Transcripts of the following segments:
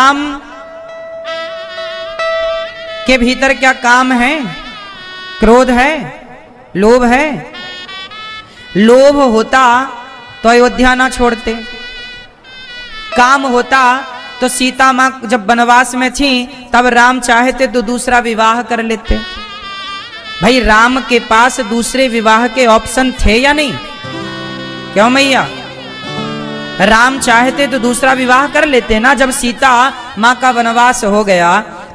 राम के भीतर क्या काम है? क्रोध है, लोभ है। लोभ होता तो अयोध्या ना छोड़ते, काम होता तो सीता मां जब वनवास में थी तब राम चाहते तो दूसरा विवाह कर लेते। भाई राम के पास दूसरे विवाह के ऑप्शन थे या नहीं? क्यों मैया? राम चाहते तो दूसरा विवाह कर लेते ना। जब सीता मां का वनवास हो गया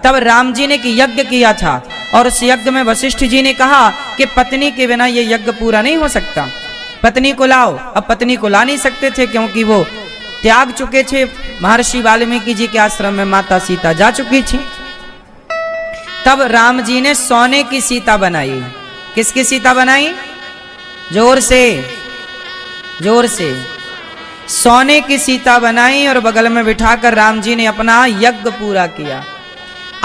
तब राम जी ने एक यज्ञ किया था और उस यज्ञ में वशिष्ठ जी ने कहा कि पत्नी के बिना ये यज्ञ पूरा नहीं हो सकता, पत्नी को लाओ। अब पत्नी को ला नहीं सकते थे क्योंकि वो त्याग चुके थे, महर्षि वाल्मीकि जी के आश्रम में माता सीता जा चुकी थी। तब राम जी ने सोने की सीता बनाई। किसकी सीता बनाई? जोर से, जोर से। सोने की सीता बनाई और बगल में बिठाकर राम जी ने अपना यज्ञ पूरा किया।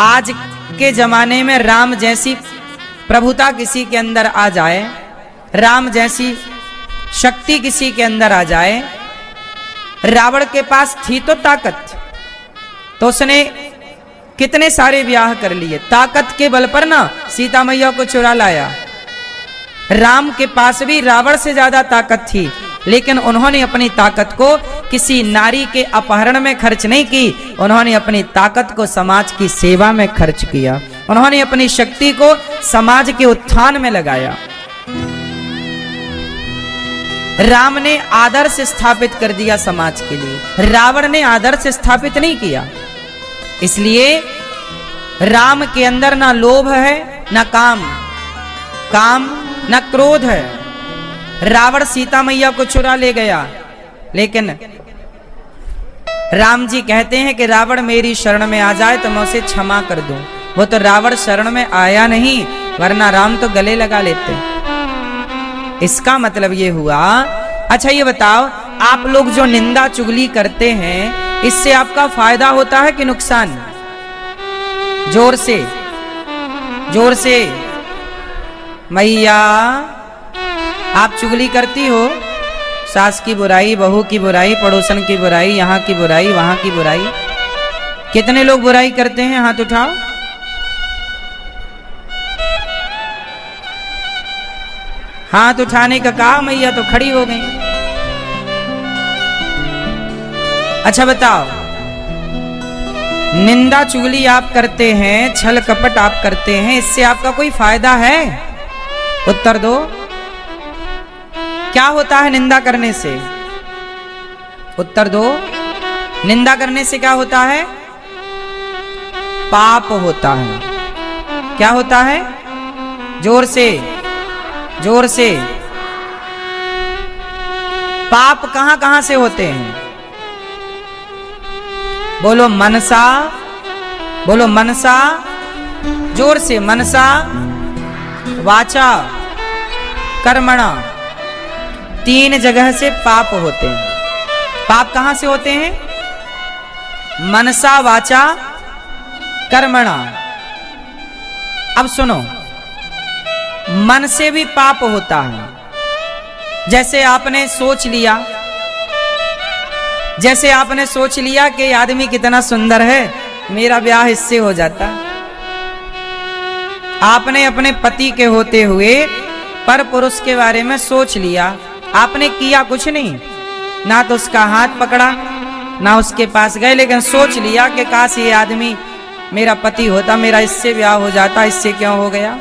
आज के जमाने में राम जैसी प्रभुता किसी के अंदर आ जाए, राम जैसी शक्ति किसी के अंदर आ जाए। रावण के पास थी तो ताकत, तो उसने कितने सारे ब्याह कर लिए। ताकत के बल पर ना सीता मैया को चुरा लाया। राम के पास भी रावण से ज्यादा ताकत थी, लेकिन उन्होंने अपनी ताकत को किसी नारी के अपहरण में खर्च नहीं की, उन्होंने अपनी ताकत को समाज की सेवा में खर्च किया। उन्होंने अपनी शक्ति को समाज के उत्थान में लगाया। राम ने आदर्श स्थापित कर दिया समाज के लिए, रावण ने आदर्श स्थापित नहीं किया। इसलिए राम के अंदर ना लोभ है, ना काम ना क्रोध है। रावण सीता मैया को चुरा ले गया, लेकिन राम जी कहते हैं कि रावण मेरी शरण में आ जाए तो मैं उसे क्षमा कर दूं। वो तो रावण शरण में आया नहीं, वरना राम तो गले लगा लेते। इसका मतलब ये हुआ। अच्छा ये बताओ, आप लोग जो निंदा चुगली करते हैं, इससे आपका फायदा होता है कि नुकसान? जोर से, जोर से। मैया आप चुगली करती हो, सास की बुराई, बहू की बुराई, पड़ोसन की बुराई, यहाँ की बुराई, वहां की बुराई। कितने लोग बुराई करते हैं? हाथ उठाओ। हाथ उठाने का कहा, मैया तो खड़ी हो गई। अच्छा बताओ, निंदा चुगली आप करते हैं, छल कपट आप करते हैं, इससे आपका कोई फायदा है? उत्तर दो। क्या होता है निंदा करने से? उत्तर दो। निंदा करने से क्या होता है? पाप होता है। क्या होता है? जोर से, जोर से। पाप कहां कहां से होते हैं? बोलो मनसा, बोलो मनसा, जोर से। मनसा, वाचा, कर्मणा, 3 जगह से पाप होते हैं। पाप कहां से होते हैं? मनसा, वाचा, कर्मणा। अब सुनो, मन से भी पाप होता है। जैसे आपने सोच लिया, जैसे आपने सोच लिया कि आदमी कितना सुंदर है, मेरा ब्याह इससे हो जाता। आपने अपने पति के होते हुए पर पुरुष के बारे में सोच लिया। आपने किया कुछ नहीं, ना तो उसका हाथ पकड़ा, ना उसके पास गए, लेकिन सोच लिया कि काश ये आदमी मेरा पति होता, मेरा इससे ब्याह हो जाता, इससे क्यों हो गया?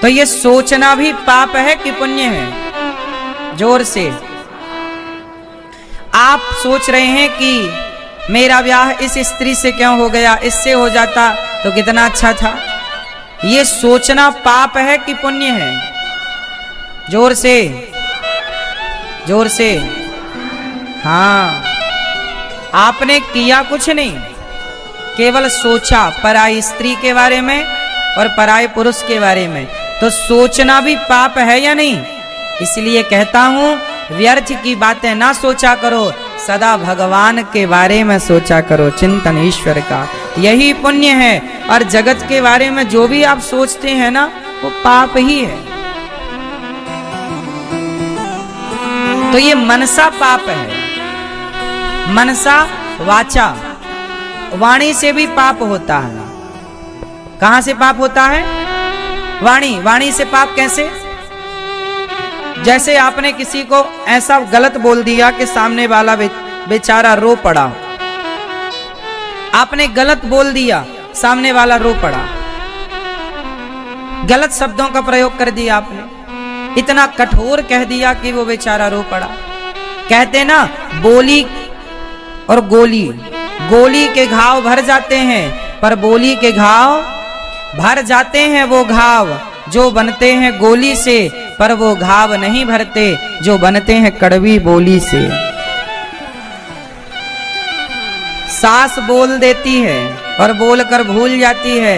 तो ये सोचना भी पाप है कि पुण्य है? जोर से। आप सोच रहे हैं कि मेरा ब्याह इस स्त्री से क्यों हो गया, इससे हो जाता तो कितना अच्छा था। ये सोचना पाप है कि पुण्य है? जोर से, जोर से। हाँ, आपने किया कुछ नहीं, केवल सोचा पराई स्त्री के बारे में और पराये पुरुष के बारे में। तो सोचना भी पाप है या नहीं? इसलिए कहता हूं, व्यर्थ की बातें ना सोचा करो, सदा भगवान के बारे में सोचा करो, चिंतन ईश्वर का, यही पुण्य है। और जगत के बारे में जो भी आप सोचते हैं ना, वो पाप ही है। तो ये मनसा पाप है। मनसा, वाचा, वाणी से भी पाप होता है। कहां से पाप होता है? वाणी। वाणी से पाप कैसे? जैसे आपने किसी को ऐसा गलत बोल दिया कि सामने वाला बेचारा रो पड़ा। आपने गलत बोल दिया, सामने वाला रो पड़ा। गलत शब्दों का प्रयोग कर दिया आपने, इतना कठोर कह दिया कि वो बेचारा रो पड़ा। कहते ना, बोली और गोली, गोली के घाव भर जाते हैं, पर बोली के घाव भर जाते हैं। वो घाव जो बनते हैं गोली से, पर वो घाव नहीं भरते जो बनते हैं कड़वी बोली से। सास बोल देती है और बोलकर भूल जाती है,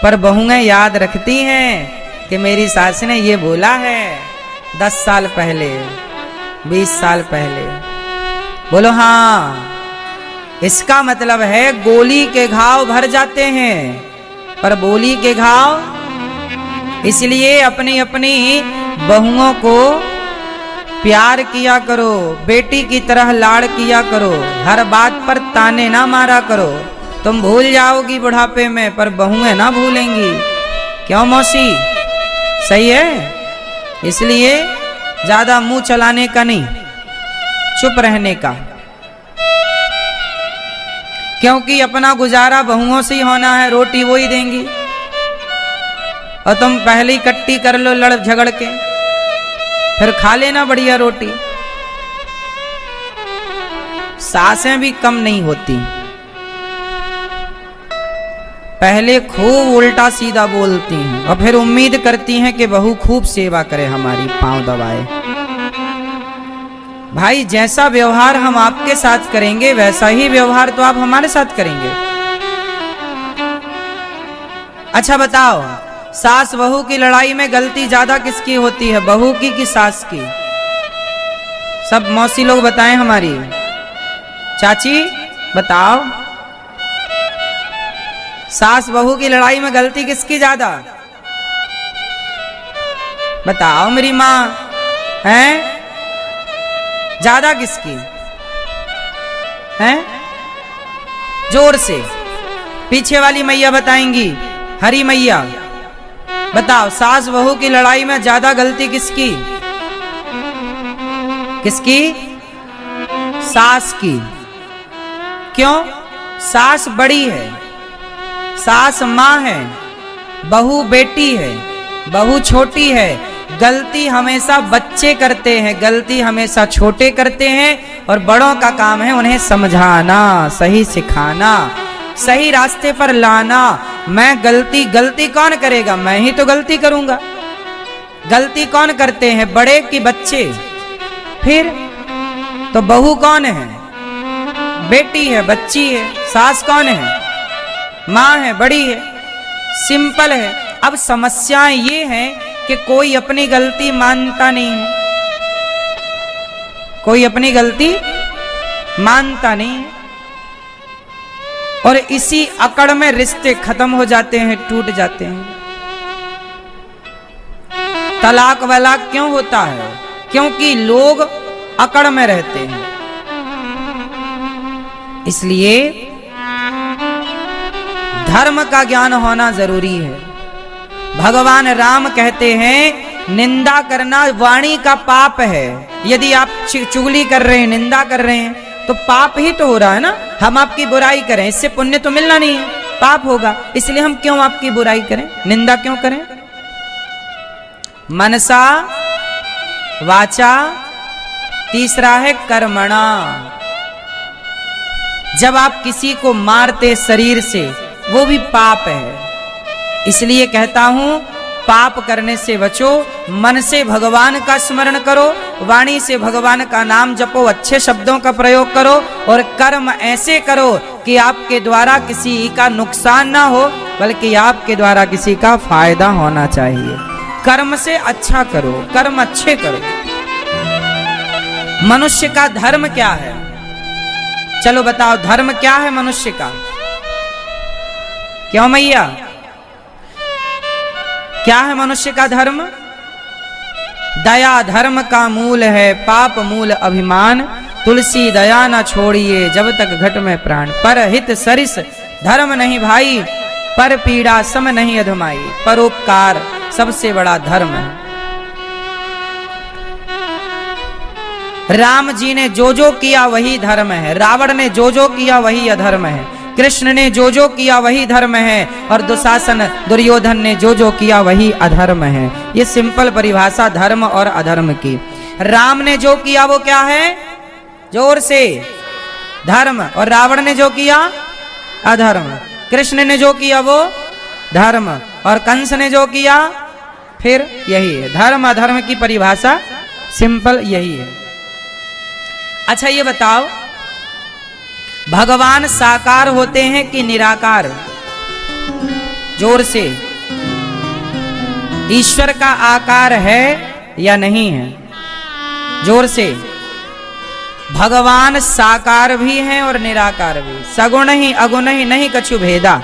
पर बहुएं याद रखती हैं कि मेरी सास ने ये बोला है 10 साल पहले, 20 साल पहले। बोलो हाँ। इसका मतलब है गोली के घाव भर जाते हैं, पर बोली के घाव। इसलिए अपनी अपनी बहुओं को प्यार किया करो, बेटी की तरह लाड़ किया करो, हर बात पर ताने ना मारा करो। तुम भूल जाओगी बुढ़ापे में, पर बहुएं ना भूलेंगी। क्यों मौसी? सही है। इसलिए ज्यादा मुंह चलाने का नहीं, चुप रहने का, क्योंकि अपना गुजारा बहुओं से ही होना है, रोटी वो ही देंगी। और तुम पहले ही कट्टी कर लो लड़ झगड़ के, फिर खा लेना बढ़िया रोटी। सासें भी कम नहीं होती, पहले खूब उल्टा सीधा बोलती हैं और फिर उम्मीद करती हैं कि बहू खूब सेवा करे, हमारी पांव दबाए। भाई जैसा व्यवहार हम आपके साथ करेंगे, वैसा ही व्यवहार तो आप हमारे साथ करेंगे। अच्छा बताओ, सास बहू की लड़ाई में गलती ज्यादा किसकी होती है, बहू की कि सास की? सब मौसी लोग बताएं, हमारी चाची बताओ, सास बहू की लड़ाई में गलती किसकी ज्यादा? बताओ मेरी माँ, हैं ज्यादा किसकी हैं? जोर से पीछे वाली मैया बताएंगी, हरी मैया बताओ, सास बहू की लड़ाई में ज्यादा गलती किसकी? किसकी? सास की। क्यों? सास बड़ी है, सास माँ है, बहू बेटी है, बहू छोटी है। गलती हमेशा बच्चे करते हैं, गलती हमेशा छोटे करते हैं, और बड़ों का काम है उन्हें समझाना, सही सिखाना, सही रास्ते पर लाना। मैं गलती कौन करेगा? मैं ही तो गलती करूंगा। गलती कौन करते हैं, बड़े कि बच्चे? फिर तो बहू कौन है? बेटी है, बच्ची है। सास कौन है? माँ है, बड़ी है। सिंपल है। अब समस्याएं ये हैं कि कोई अपनी गलती मानता नहीं है, कोई अपनी गलती मानता नहीं है, और इसी अकड़ में रिश्ते खत्म हो जाते हैं, टूट जाते हैं। तलाक वलाक क्यों होता है? क्योंकि लोग अकड़ में रहते हैं। इसलिए धर्म का ज्ञान होना जरूरी है। भगवान राम कहते हैं, निंदा करना वाणी का पाप है। यदि आप चुगली कर रहे हैं, निंदा कर रहे हैं, तो पाप ही तो हो रहा है ना। हम आपकी बुराई करें, इससे पुण्य तो मिलना नहीं है, पाप होगा। इसलिए हम क्यों आपकी बुराई करें, निंदा क्यों करें? मनसा वाचा, तीसरा है कर्मणा। जब आप किसी को मारते शरीर से, वो भी पाप है। इसलिए कहता हूं, पाप करने से बचो, मन से भगवान का स्मरण करो, वाणी से भगवान का नाम जपो, अच्छे शब्दों का प्रयोग करो, और कर्म ऐसे करो कि आपके द्वारा किसी का नुकसान ना हो, बल्कि आपके द्वारा किसी का फायदा होना चाहिए। कर्म से अच्छा करो, कर्म अच्छे करो। मनुष्य का धर्म क्या है? चलो बताओ, धर्म क्या है मनुष्य का? क्यों मैया, क्या है मनुष्य का धर्म? दया धर्म का मूल है, पाप मूल अभिमान, तुलसी दया न छोड़िए जब तक घट में प्राण। पर हित सरिस धर्म नहीं भाई, पर पीड़ा सम नहीं अधमाई। परोपकार सबसे बड़ा धर्म है। राम जी ने जो किया वही धर्म है, रावण ने जो किया वही अधर्म है, कृष्ण ने जो किया वही धर्म है, और दुशासन दुर्योधन ने जो किया वही अधर्म है। ये सिंपल परिभाषा धर्म और अधर्म की। राम ने जो किया वो क्या है? जोर से, धर्म। और रावण ने जो किया अधर्म। कृष्ण ने जो किया वो धर्म, और कंस ने जो किया फिर यही है। धर्म अधर्म की परिभाषा सिंपल यही है। अच्छा ये बताओ, भगवान साकार होते हैं कि निराकार? जोर से, ईश्वर का आकार है या नहीं है? जोर से। भगवान साकार भी हैं और निराकार भी, सगुण ही अगुण ही नहीं कछु भेदा।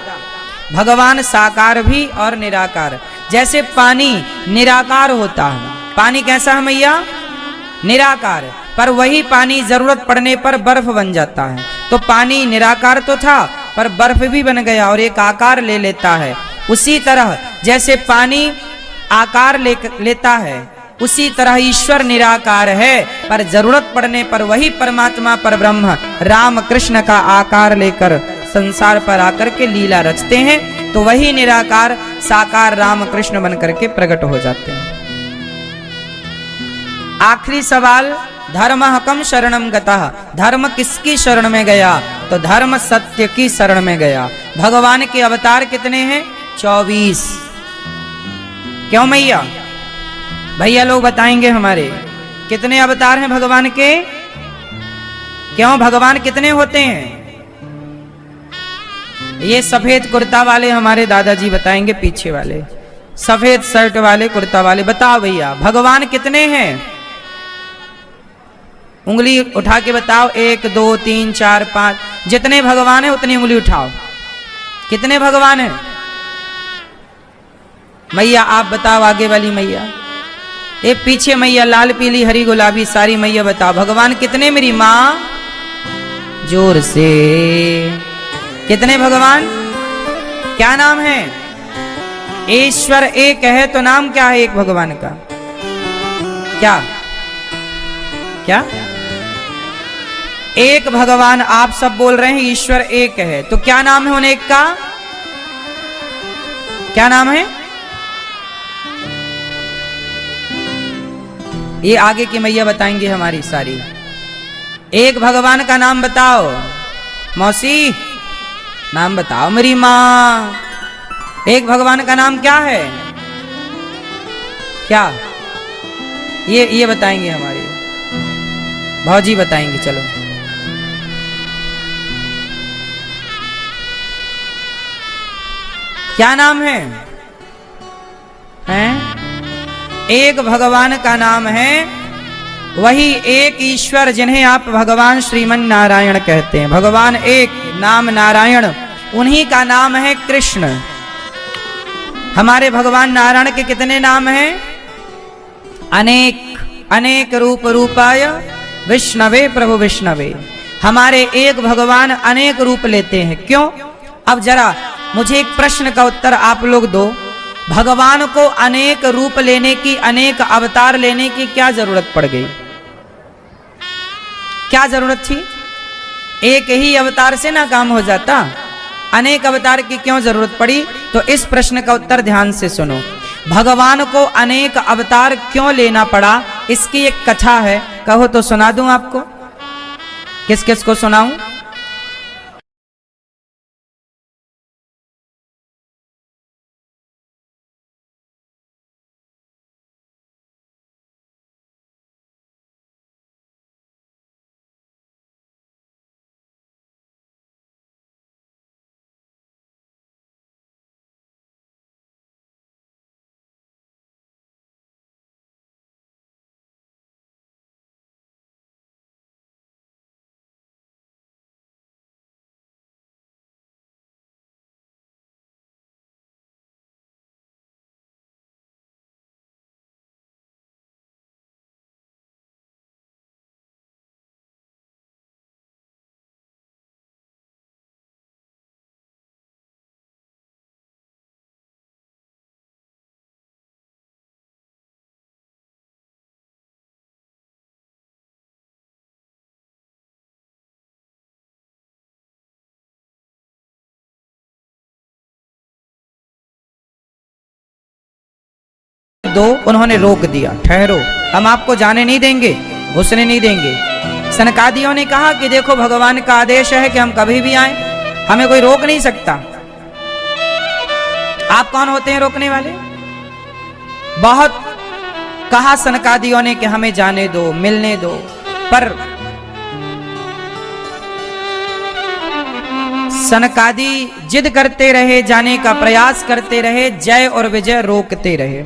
भगवान साकार भी और निराकार। जैसे पानी निराकार होता है, पानी कैसा है मैया? निराकार। पर वही पानी जरूरत पड़ने पर बर्फ बन जाता है। तो पानी निराकार तो था पर बर्फ भी बन गया और एक आकार ले लेता है। उसी तरह जैसे पानी आकार लेता है, उसी तरह ईश्वर निराकार है, पर जरूरत पड़ने पर वही परमात्मा परब्रह्म राम कृष्ण का आकार लेकर संसार पर आकर के लीला रचते हैं। तो वही निराकार साकार राम कृष्ण बनकर के प्रकट हो जाते हैं। आखिरी सवाल, धर्म कम शरणम गतः। धर्म किसकी शरण में गया? तो धर्म सत्य की शरण में गया। भगवान के अवतार कितने हैं? 24। क्यों मैया? भैया लोग बताएंगे हमारे कितने अवतार हैं भगवान के? क्यों भगवान कितने होते हैं? ये सफेद कुर्ता वाले हमारे दादाजी बताएंगे, पीछे वाले सफेद शर्ट वाले कुर्ता वाले। बताओ भैया भगवान कितने हैं? उंगली उठा के बताओ। 1 2 3 4 5, जितने भगवान है उतनी उंगली उठाओ। कितने भगवान है? मैया आप बताओ, आगे वाली मैया। ये पीछे मैया लाल पीली हरी गुलाबी सारी मैया बताओ भगवान कितने? मेरी माँ जोर से। कितने भगवान? क्या नाम है? ईश्वर एक है तो नाम क्या है एक भगवान का? क्या क्या? एक भगवान आप सब बोल रहे हैं ईश्वर एक है, तो क्या नाम है उन एक का? क्या नाम है? ये आगे की मैया बताएंगे हमारी सारी। एक भगवान का नाम बताओ मौसी, नाम बताओ मेरी माँ। एक भगवान का नाम क्या है? क्या? ये बताएंगे हमारी भौजी बताएंगे। चलो क्या नाम है? हैं? एक भगवान का नाम है वही एक ईश्वर जिन्हें आप भगवान श्रीमन नारायण कहते हैं। भगवान एक, नाम नारायण, उन्हीं का नाम है कृष्ण। हमारे भगवान नारायण के कितने नाम हैं? अनेक। अनेक रूप रूपाय विष्णवे प्रभु विष्णवे। हमारे एक भगवान अनेक रूप लेते हैं। क्यों? अब जरा मुझे एक प्रश्न का उत्तर आप लोग दो। भगवान को अनेक रूप लेने की, अनेक अवतार लेने की क्या जरूरत पड़ गई? क्या जरूरत थी? एक ही अवतार से ना काम हो जाता, अनेक अवतार की क्यों जरूरत पड़ी? तो इस प्रश्न का उत्तर ध्यान से सुनो। भगवान को अनेक अवतार क्यों लेना पड़ा, इसकी एक कथा है, कहो तो सुना दूं आपको। किस किस को सुनाऊं? दो, उन्होंने रोक दिया, ठहरो, हम आपको जाने नहीं देंगे, घुसने नहीं देंगे। सनकादियों ने कहा कि देखो भगवान का आदेश है कि हम कभी भी आए, हमें कोई रोक नहीं सकता। आप कौन होते हैं रोकने वाले? बहुत कहा सनकादियों ने कि हमें जाने दो, मिलने दो, पर सनकादि जिद करते रहे, जाने का प्रयास करते रहे, जय और विजय रोकते रहे।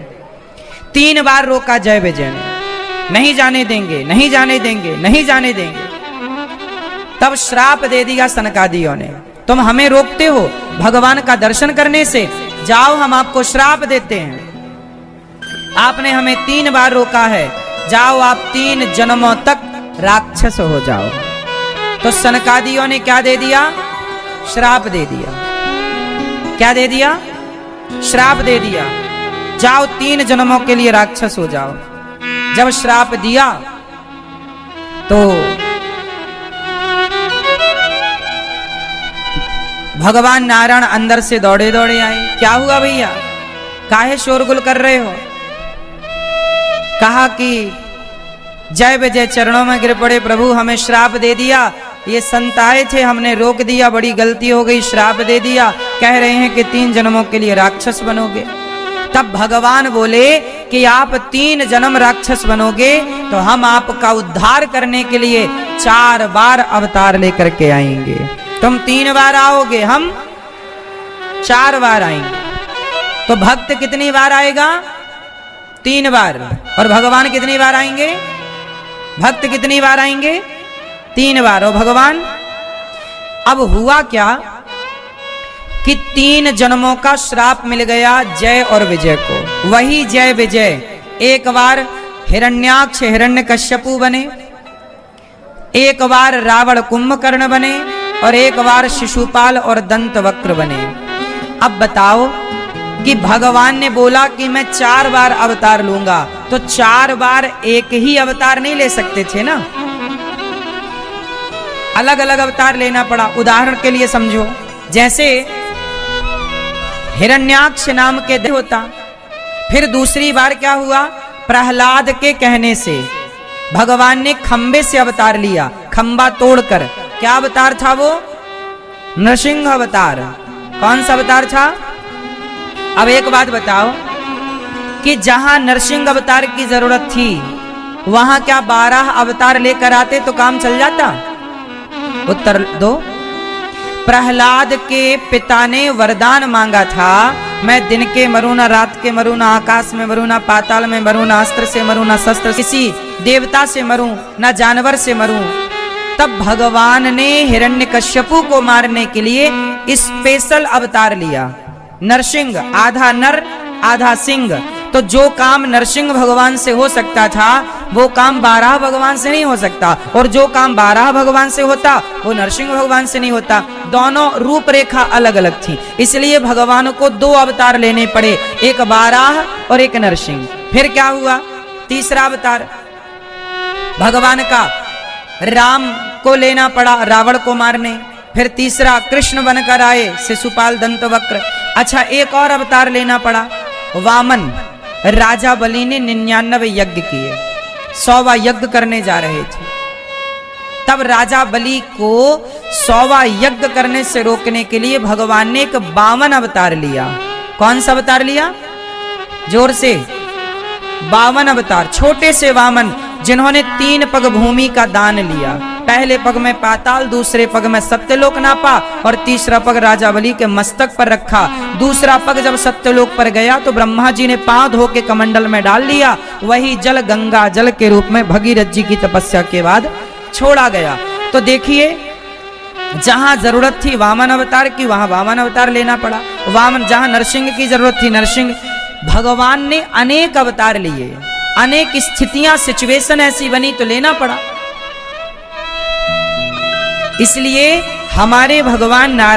3 बार रोका जय विजय ने, नहीं जाने देंगे, नहीं जाने देंगे, नहीं जाने देंगे। तब श्राप दे दिया सनकादियों ने, तुम हमें रोकते हो भगवान का दर्शन करने से, जाओ हम आपको श्राप देते हैं। आपने हमें 3 बार रोका है, जाओ आप 3 जन्मों तक राक्षस हो जाओ। तो सनकादियों ने क्या दे दिया? श्राप दे दिया। क्या दे दिया? श्राप दे दिया, जाओ 3 जन्मों के लिए राक्षस हो जाओ। जब श्राप दिया तो भगवान नारायण अंदर से दौड़े दौड़े आए। क्या हुआ भैया, काहे शोरगुल कर रहे हो? कहा कि जय विजय चरणों में गिर पड़े, प्रभु हमें श्राप दे दिया, ये संत आए थे, हमने रोक दिया, बड़ी गलती हो गई, श्राप दे दिया, कह रहे हैं कि 3 जन्मों के लिए राक्षस बनोगे। तब भगवान बोले कि आप 3 जन्म राक्षस बनोगे तो हम आपका उद्धार करने के लिए 4 बार अवतार लेकर के आएंगे। तुम 3 बार आओगे, हम 4 बार आएंगे। तो भक्त कितनी बार आएगा? 3 बार। और भगवान कितनी बार आएंगे? भक्त कितनी बार आएंगे? 3 बार। और भगवान, अब हुआ क्या कि 3 जन्मों का श्राप मिल गया जय और विजय को। वही जय विजय एक बार हिरण्याक्ष हिरण्यकश्यपु बने, एक बार रावण कुंभकर्ण बने, और एक बार शिशुपाल और दंतवक्र बने। अब बताओ कि भगवान ने बोला कि मैं 4 बार अवतार लूंगा, तो 4 बार एक ही अवतार नहीं ले सकते थे ना, अलग अलग अवतार लेना पड़ा। उदाहरण के लिए समझो, जैसे हिरण्याक्ष नाम के देव होता, फिर दूसरी बार क्या हुआ? प्रहलाद के कहने से भगवान ने खंबे से अवतार लिया, खंबा तोड़कर। क्या अवतार था वो? नरसिंह अवतार। कौन सा अवतार था? अब एक बात बताओ कि जहां नरसिंह अवतार की जरूरत थी वहां क्या 12 अवतार लेकर आते तो काम चल जाता? उत्तर दो। प्रहलाद के पिता ने वरदान मांगा था, मैं दिन के मरूं ना, रात के मरूं ना, आकाश में मरूं ना, पाताल में मरूं ना, अस्त्र से मरूं ना, शस्त्र किसी देवता से मरूं ना, जानवर से मरूं। तब भगवान ने हिरण्यकश्यपु को मारने के लिए स्पेशल अवतार लिया, नरसिंह, आधा नर आधा सिंह। तो जो काम नरसिंह भगवान से हो सकता था वो काम 12 भगवान से नहीं हो सकता, और जो काम 12 भगवान से होता वो नरसिंह भगवान से नहीं होता। दोनों रूपरेखा अलग अलग थी, इसलिए भगवान को 2 अवतार लेने पड़े, एक 12 और एक नरसिंह। फिर क्या हुआ? तीसरा अवतार भगवान का राम को लेना पड़ा रावण को मारने। फिर तीसरा कृष्ण बनकर आए, शिशुपाल दंतवक्र। अच्छा, एक और अवतार लेना पड़ा, वामन। राजा बलि ने 99 यज्ञ किए, 100वां यज्ञ करने जा रहे थे। तब राजा बलि को 100वां यज्ञ करने से रोकने के लिए भगवान ने एक 52 अवतार लिया। कौन सा अवतार लिया? जोर से। 52 अवतार, छोटे से वामन, जिन्होंने 3 पग भूमि का दान लिया। पहले पग में पाताल, दूसरे पग में सत्यलोक नापा, और तीसरा पग राजा बलि के मस्तक पर रखा। दूसरा पग जब सत्यलोक पर गया तो ब्रह्मा जी ने पांव धो के कमंडल में डाल लिया। वही जल गंगा जल के रूप में भगीरथ जी की तपस्या के बाद छोड़ा गया। तो देखिए, जहां जरूरत थी वामन अवतार की वहां वामन अवतार लेना पड़ा। वामन, जहां नरसिंह की जरूरत थी नरसिंह। भगवान ने अनेक अवतार लिए, अनेक स्थितियां, सिचुएशन ऐसी बनी तो लेना पड़ा। इसलिए हमारे भगवान नारायण